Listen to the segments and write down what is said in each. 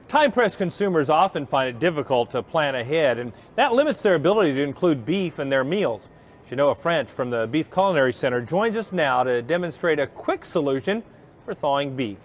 Time-pressed consumers often find it difficult to plan ahead, and that limits their ability to include beef in their meals. Shenoa French from the Beef Culinary Center joins us now to demonstrate a quick solution for thawing beef.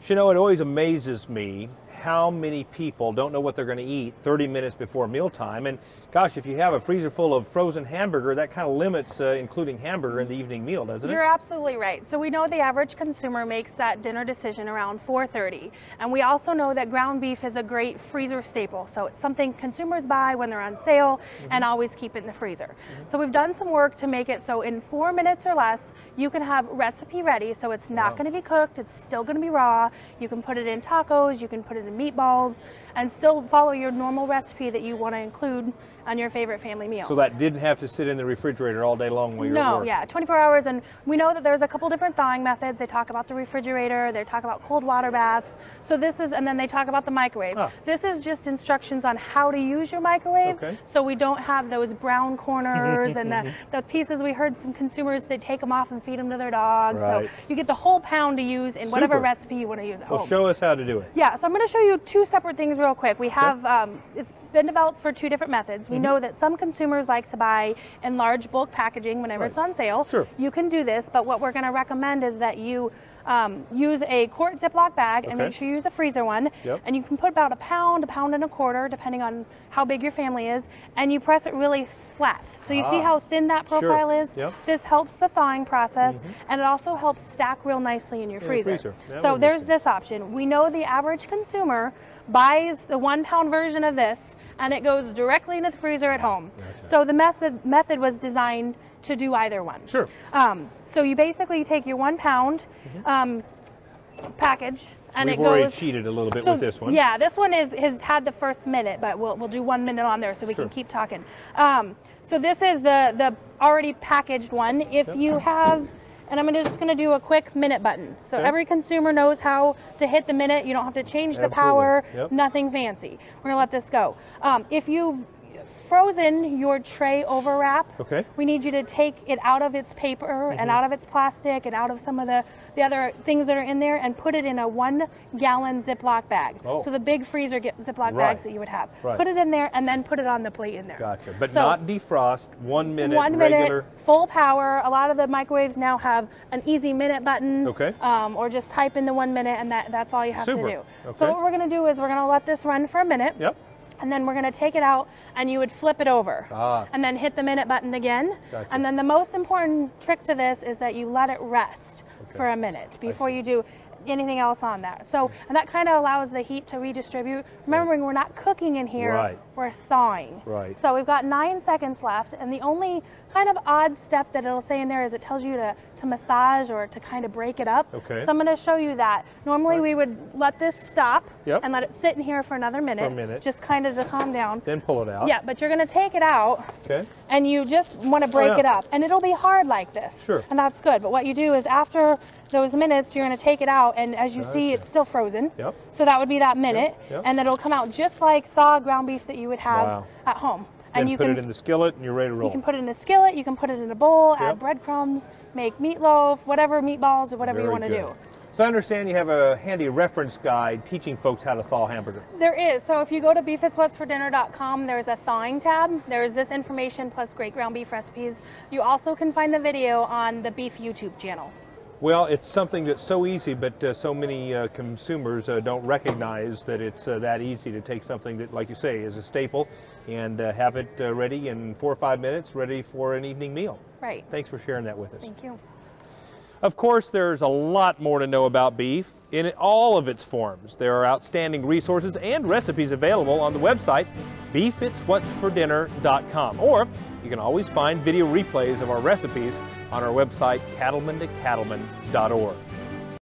Shenoa, it always amazes me how many people don't know what they're going to eat 30 minutes before mealtime. And gosh, if you have a freezer full of frozen hamburger, that kind of limits including hamburger in the evening meal, doesn't it? You're absolutely right. So we know the average consumer makes that dinner decision around 4:30. And we also know that ground beef is a great freezer staple. So it's something consumers buy when they're on sale and always keep it in the freezer. So we've done some work to make it so in 4 minutes or less, you can have recipe ready. So it's not going to be cooked. It's still going to be raw. You can put it in tacos. You can put it in meatballs and still follow your normal recipe that you want to include on your favorite family meal. So that didn't have to sit in the refrigerator all day long while you're at work? No, yeah, 24 hours. And we know that there's a couple different thawing methods. They talk about the refrigerator, they talk about cold water baths. So this is, and then they talk about the microwave. This is just instructions on how to use your microwave. So we don't have those brown corners and the pieces we heard some consumers, they take them off and feed them to their dogs. So you get the whole pound to use in whatever recipe you want to use at home. Well, show us how to do it. Yeah, so I'm going to show you two separate things real quick. We have, it's been developed for two different methods. We know that some consumers like to buy in large bulk packaging whenever it's on sale. You can do this, but what we're going to recommend is that you use a quart Ziploc bag and make sure you use a freezer one. And you can put about a pound and a quarter, depending on how big your family is, and you press it really flat. So you see how thin that profile is? This helps the thawing process, and it also helps stack real nicely in your freezer. So there's this option. We know the average consumer buys the 1 pound version of this, and it goes directly into the freezer at home. So the method was designed to do either one. So you basically take your 1 pound package, and We've it goes. already cheated a little bit with this one. Yeah, this one has had the first minute, but we'll do 1 minute on there so we can keep talking. So this is the already packaged one. If you have, and I'm just going to do a quick minute button. So every consumer knows how to hit the minute. You don't have to change the power, nothing fancy. We're going to let this go. If you frozen your tray overwrap, we need you to take it out of its paper and out of its plastic and out of some of the other things that are in there and put it in a 1 gallon Ziploc bag. So the big freezer Ziploc bags that you would have. Put it in there and then put it on the plate in there. Gotcha. But so, not defrost, 1 minute, 1 minute, full power. A lot of the microwaves now have an easy minute button, or just type in the 1 minute and that's all you have to do. So what we're going to do is we're going to let this run for a minute. And then we're going to take it out and you would flip it over and then hit the minute button again. And then the most important trick to this is that you let it rest for a minute before you do anything else on that. So, and that kind of allows the heat to redistribute. Remembering we're not cooking in here, we're thawing. So we've got 9 seconds left, and the only kind of odd step that it'll say in there is it tells you to massage or to kind of break it up. So I'm going to show you that. Normally we would let this stop and let it sit in here for another minute, just kind of to calm down. Then pull it out. Yeah, but you're going to take it out and you just want to break it up. And it'll be hard like this. And that's good. But what you do is after those minutes, you're going to take it out, and as you see, it's still frozen. So that would be that minute, and it'll come out just like thawed ground beef that you would have at home. And you can put it in the skillet and you're ready to roll. You can put it in the skillet, you can put it in a bowl, add breadcrumbs, make meatloaf, whatever, meatballs, or whatever you want to do. So I understand you have a handy reference guide teaching folks how to thaw hamburger. There is. So if you go to beefitswhatsfordinner.com, there's a thawing tab. There's this information plus great ground beef recipes. You also can find the video on the Beef YouTube channel. Well, it's something that's so easy, but so many consumers don't recognize that it's that easy to take something that, like you say, is a staple and have it ready in 4 or 5 minutes, ready for an evening meal. Thanks for sharing that with us. Thank you. Of course, there's a lot more to know about beef in all of its forms. There are outstanding resources and recipes available on the website beefitswhatsfordinner.com, or you can always find video replays of our recipes on our website cattlemantocattleman.org.